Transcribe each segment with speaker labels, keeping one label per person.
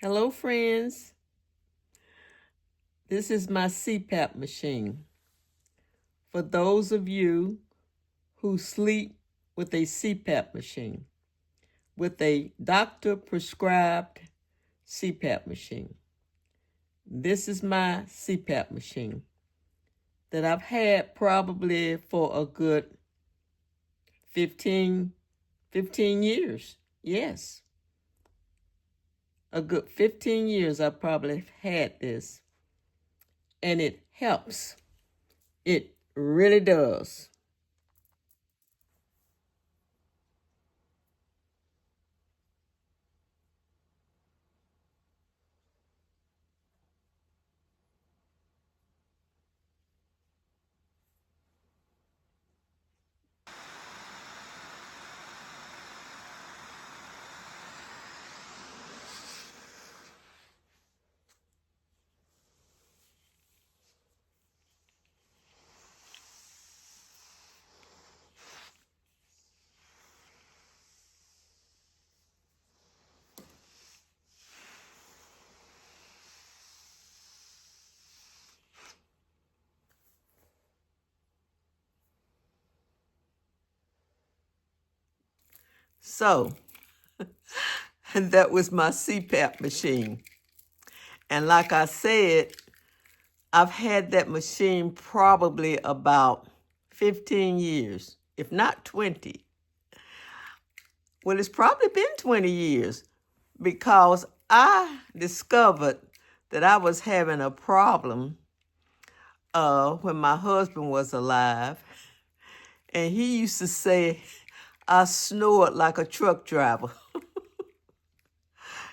Speaker 1: Hello, friends. This is my CPAP machine. For those of you who sleep with a CPAP machine, with a doctor prescribed CPAP machine. This is my CPAP machine that I've had probably for a good 15 years. Yes, a good 15 years I probably had this. And it helps. It really does. So, that was my CPAP machine. And like I said, I've had that machine probably about 15 years, if not 20. Well, it's probably been 20 years because I discovered that I was having a problem when my husband was alive. And he used to say I snored like a truck driver.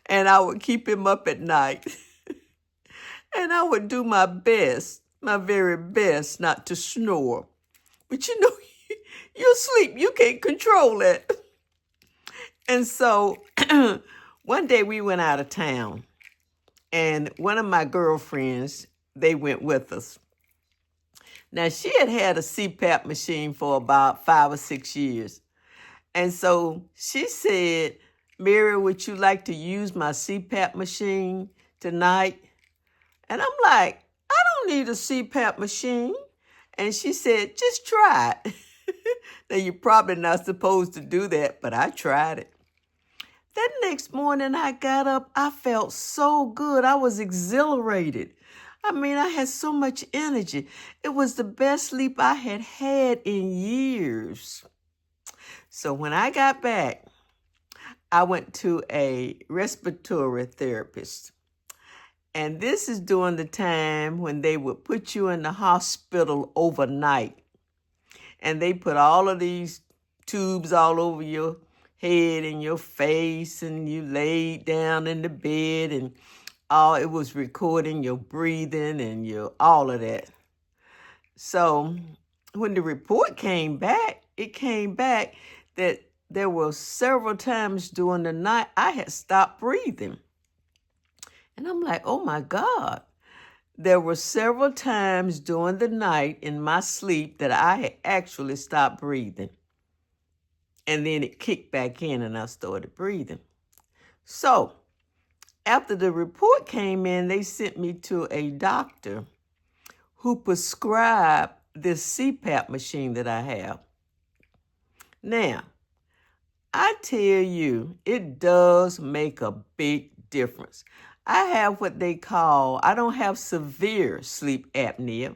Speaker 1: And I would keep him up at night. And I would do my best, my very best not to snore. But you know, you're asleep. You can't control it. And so one day we went out of town. And one of my girlfriends, they went with us. Now, she had had a CPAP machine for about 5 or 6 years. And so she said, Mary, would you like to use my CPAP machine tonight? And I'm like, I don't need a CPAP machine. And she said, just try it. Now, you're probably not supposed to do that, but I tried it. That next morning I got up, I felt so good. I was exhilarated. I mean, I had so much energy. It was the best sleep I had had in years. So when I got back, I went to a respiratory therapist. And this is during the time when they would put you in the hospital overnight. And they put all of these tubes all over your head and your face, and you laid down in the bed, and it was recording your breathing and your all of that. So when the report came back, it came back that there were several times during the night I had stopped breathing. And I'm like, oh my God. There were several times during the night in my sleep that I had actually stopped breathing. And then it kicked back in and I started breathing. So after the report came in, they sent me to a doctor who prescribed this CPAP machine that I have. Now, I tell you, it does make a big difference. I have what they call, I don't have severe sleep apnea.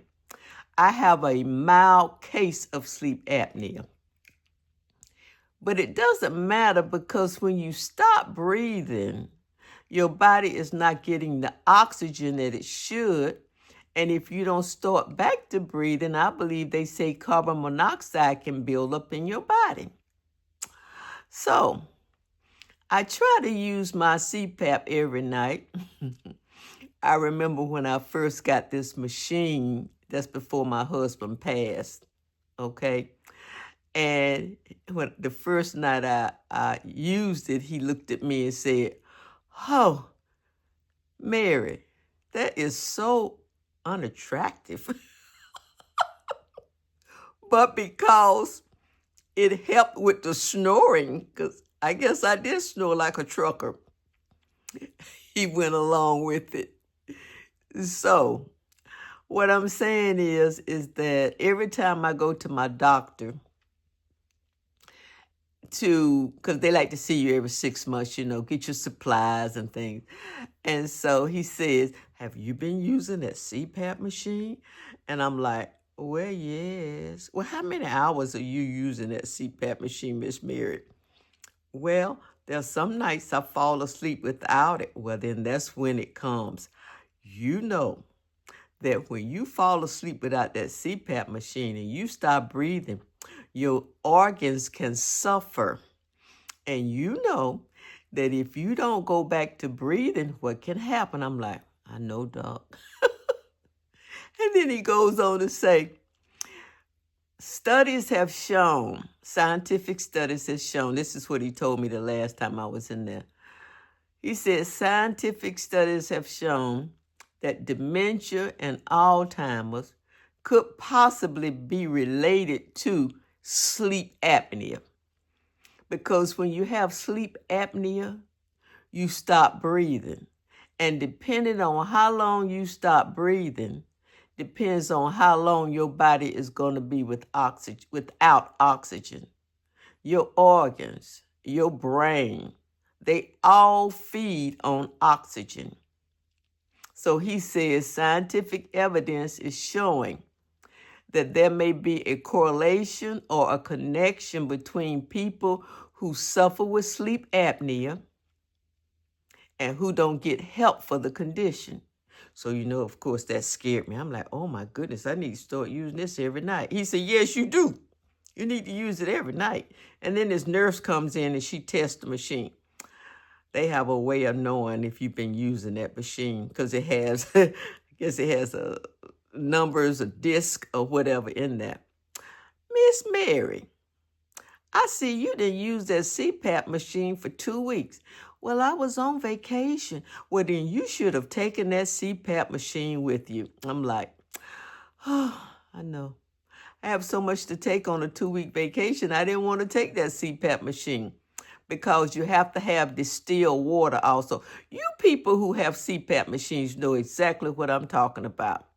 Speaker 1: I have a mild case of sleep apnea. But it doesn't matter because when you stop breathing, your body is not getting the oxygen that it should. And if you don't start back to breathing, I believe they say carbon monoxide can build up in your body. So I try to use my CPAP every night. I remember when I first got this machine, that's before my husband passed, okay? And when the first night I used it, he looked at me and said, oh, Mary, that is so unattractive. But because it helped with the snoring, because I guess I did snore like a trucker, He went along with it. So what I'm saying is that every time I go to my doctor because they like to see you every 6 months, get your supplies and things. And so he says, have you been using that CPAP machine? And I'm like, well, yes. Well, how many hours are you using that CPAP machine, Miss Mary? Well, there's some nights I fall asleep without it. Well, then that's when it comes. You know that when you fall asleep without that CPAP machine and you stop breathing, your organs can suffer. And you know that if you don't go back to breathing, what can happen? I'm like, I know, doc. And then he goes on to say, scientific studies have shown, this is what he told me the last time I was in there. He said, scientific studies have shown that dementia and Alzheimer's could possibly be related to sleep apnea. Because when you have sleep apnea, you stop breathing. And depending on how long you stop breathing, depends on how long your body is going to be without oxygen. Your organs, your brain, they all feed on oxygen. So he says scientific evidence is showing that there may be a correlation or a connection between people who suffer with sleep apnea and who don't get help for the condition. So, of course, that scared me. I'm like, oh my goodness, I need to start using this every night. He said, yes, you do. You need to use it every night. And then this nurse comes in and she tests the machine. They have a way of knowing if you've been using that machine because it has, I guess it has numbers, a disc or whatever in that. Miss Mary, I see you didn't use that CPAP machine for 2 weeks. Well, I was on vacation. Well, then you should have taken that CPAP machine with you. I'm like, oh, I know. I have so much to take on a 2-week vacation. I didn't want to take that CPAP machine because you have to have distilled water also. You people who have CPAP machines know exactly what I'm talking about.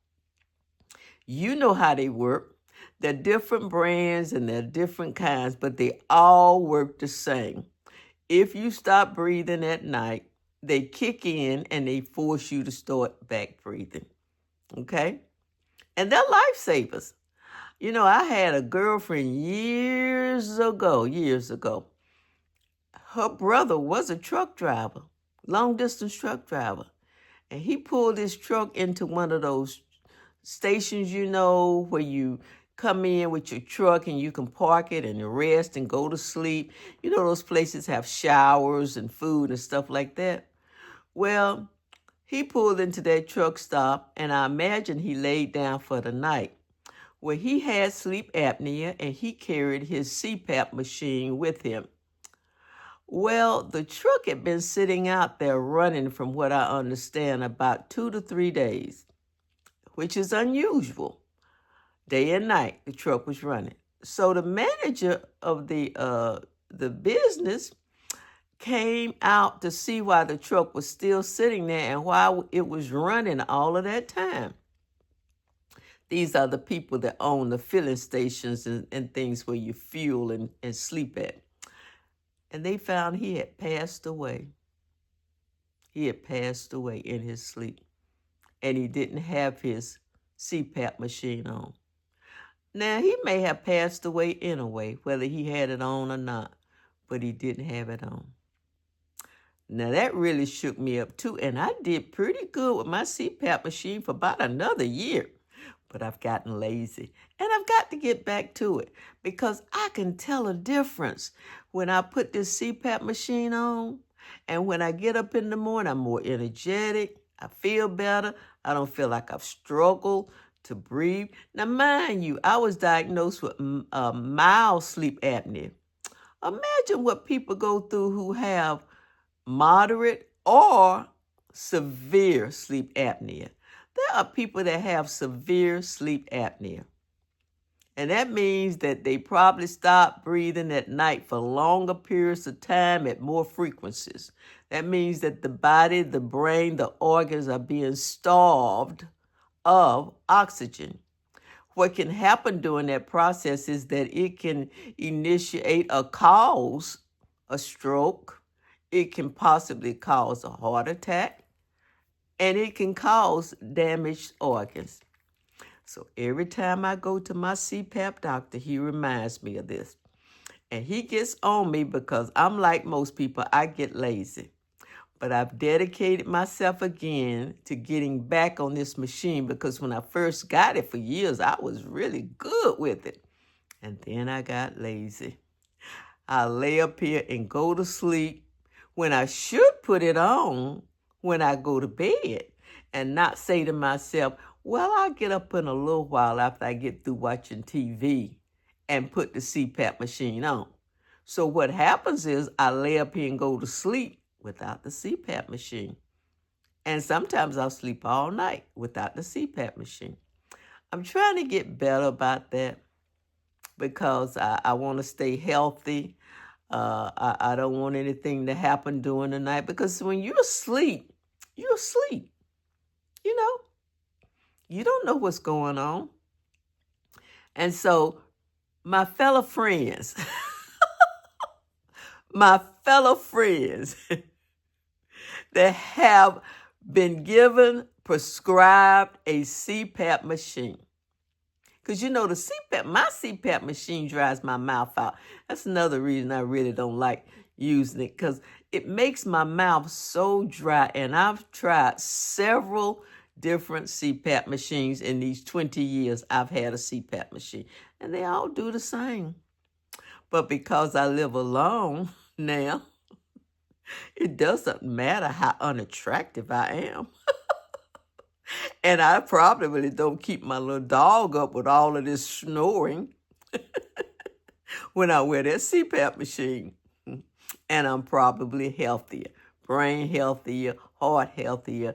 Speaker 1: You know how they work. They're different brands and they're different kinds, but they all work the same. If you stop breathing at night, they kick in and they force you to start back breathing. Okay? And they're lifesavers. I had a girlfriend years ago. Her brother was a truck driver, long distance truck driver. And he pulled his truck into one of those stations, where you come in with your truck and you can park it and rest and go to sleep. Those places have showers and food and stuff like that. Well, he pulled into that truck stop and I imagine he laid down for the night. Well, he had sleep apnea and he carried his CPAP machine with him. Well, the truck had been sitting out there running, from what I understand, about 2 to 3 days, which is unusual. Day and night, the truck was running. So the manager of the business came out to see why the truck was still sitting there and why it was running all of that time. These are the people that own the filling stations and things where you fuel and sleep at. And they found he had passed away. He had passed away in his sleep. And he didn't have his CPAP machine on. Now, he may have passed away anyway, whether he had it on or not, but he didn't have it on. Now, that really shook me up, too, and I did pretty good with my CPAP machine for about another year. But I've gotten lazy, and I've got to get back to it because I can tell a difference when I put this CPAP machine on, and when I get up in the morning, I'm more energetic, I feel better, I don't feel like I've struggled to breathe. Now, mind you, I was diagnosed with mild sleep apnea. Imagine what people go through who have moderate or severe sleep apnea. There are people that have severe sleep apnea. And that means that they probably stop breathing at night for longer periods of time at more frequencies. That means that the body, the brain, the organs are being starved of oxygen. What can happen during that process is that it can initiate or cause a stroke. It can possibly cause a heart attack, and it can cause damaged organs. So every time I go to my CPAP doctor, he reminds me of this. And he gets on me because I'm like most people, I get lazy. But I've dedicated myself again to getting back on this machine because when I first got it for years, I was really good with it. And then I got lazy. I lay up here and go to sleep when I should put it on when I go to bed and not say to myself, well, I'll get up in a little while after I get through watching TV and put the CPAP machine on. So what happens is I lay up here and go to sleep without the CPAP machine. And sometimes I'll sleep all night without the CPAP machine. I'm trying to get better about that because I want to stay healthy. I don't want anything to happen during the night because when you're asleep, you're asleep. You know, you don't know what's going on. And so my fellow friends, my fellow friends that have been prescribed a CPAP machine. Because you know, my CPAP machine dries my mouth out. That's another reason I really don't like using it because it makes my mouth so dry. And I've tried several different CPAP machines in these 20 years I've had a CPAP machine. And they all do the same. But because I live alone now, it doesn't matter how unattractive I am. And I probably don't keep my little dog up with all of this snoring when I wear that CPAP machine. And I'm probably healthier, brain healthier, heart healthier,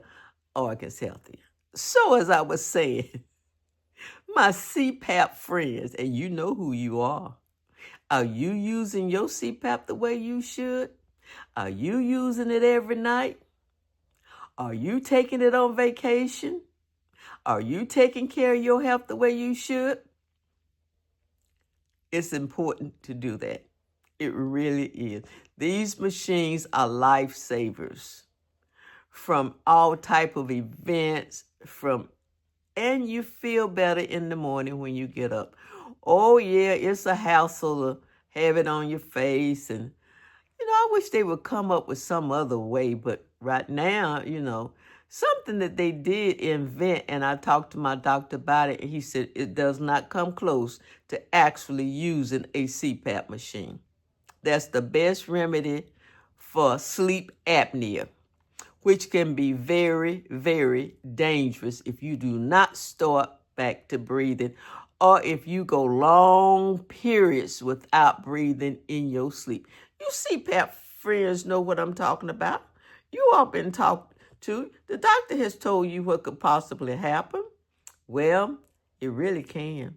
Speaker 1: organs healthier. So as I was saying, my CPAP friends, and you know who you are you using your CPAP the way you should? Are you using it every night? Are you taking it on vacation? Are you taking care of your health the way you should? It's important to do that. It really is. These machines are lifesavers from all type of events, and you feel better in the morning when you get up. Oh yeah, it's a hassle to have it on your face, and I wish they would come up with some other way, but right now, something that they did invent, and I talked to my doctor about it, and he said it does not come close to actually using a CPAP machine. That's the best remedy for sleep apnea, which can be very, very dangerous if you do not start back to breathing or if you go long periods without breathing in your sleep. You CPAP friends know what I'm talking about. You all been talked to. The doctor has told you what could possibly happen. Well, it really can.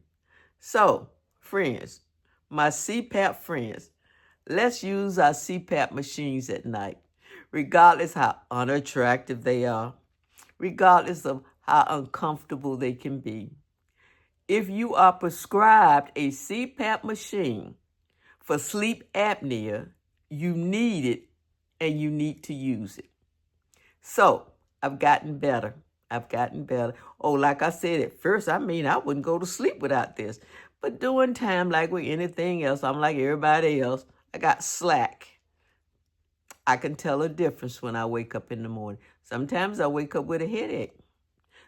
Speaker 1: So, friends, my CPAP friends, let's use our CPAP machines at night, regardless how unattractive they are, regardless of how uncomfortable they can be. If you are prescribed a CPAP machine for sleep apnea, you need it and you need to use it. So, I've gotten better. Oh, like I said at first, I wouldn't go to sleep without this. But during time, like with anything else, I'm like everybody else. I got slack. I can tell a difference when I wake up in the morning. Sometimes I wake up with a headache.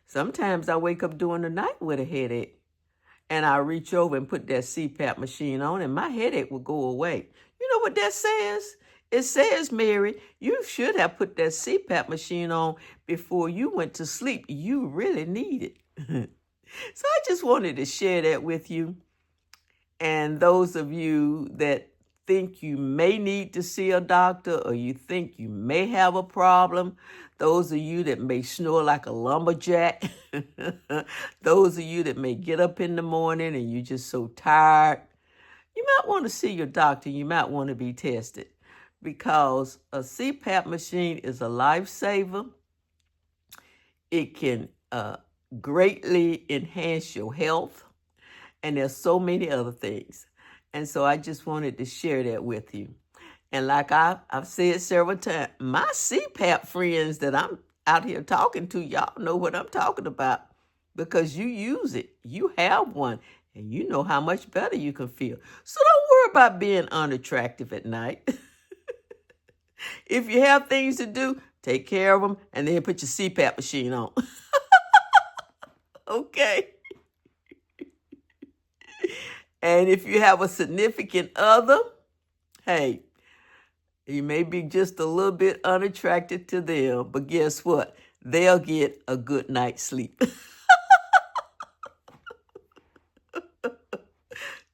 Speaker 1: Sometimes I wake up during the night with a headache. And I reach over and put that CPAP machine on and my headache will go away. You know what that says? It says, Mary, you should have put that CPAP machine on before you went to sleep. You really need it. So I just wanted to share that with you. And those of you that think you may need to see a doctor or you think you may have a problem, those of you that may snore like a lumberjack, those of you that may get up in the morning and you're just so tired, you might want to see your doctor. You might want to be tested because a CPAP machine is a lifesaver. It can greatly enhance your health, and there's so many other things. And so I just wanted to share that with you. And like I've said several times, my CPAP friends that I'm out here talking to, y'all know what I'm talking about because you use it. You have one, and you know how much better you can feel. So don't worry about being unattractive at night. If you have things to do, take care of them, and then put your CPAP machine on. Okay? And if you have a significant other, hey, you may be just a little bit unattracted to them, but guess what? They'll get a good night's sleep.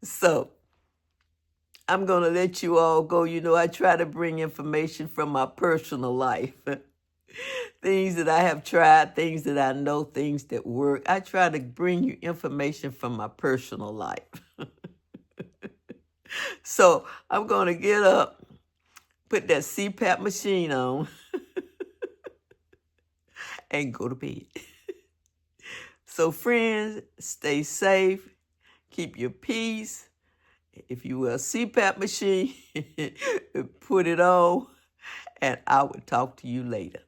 Speaker 1: So I'm going to let you all go. You know, I try to bring information from my personal life. Things that I have tried, things that I know, things that work. I try to bring you information from my personal life. So I'm going to get up, put that CPAP machine on, and go to bed. So friends, stay safe, keep your peace. If you wear a CPAP machine, put it on, and I will talk to you later.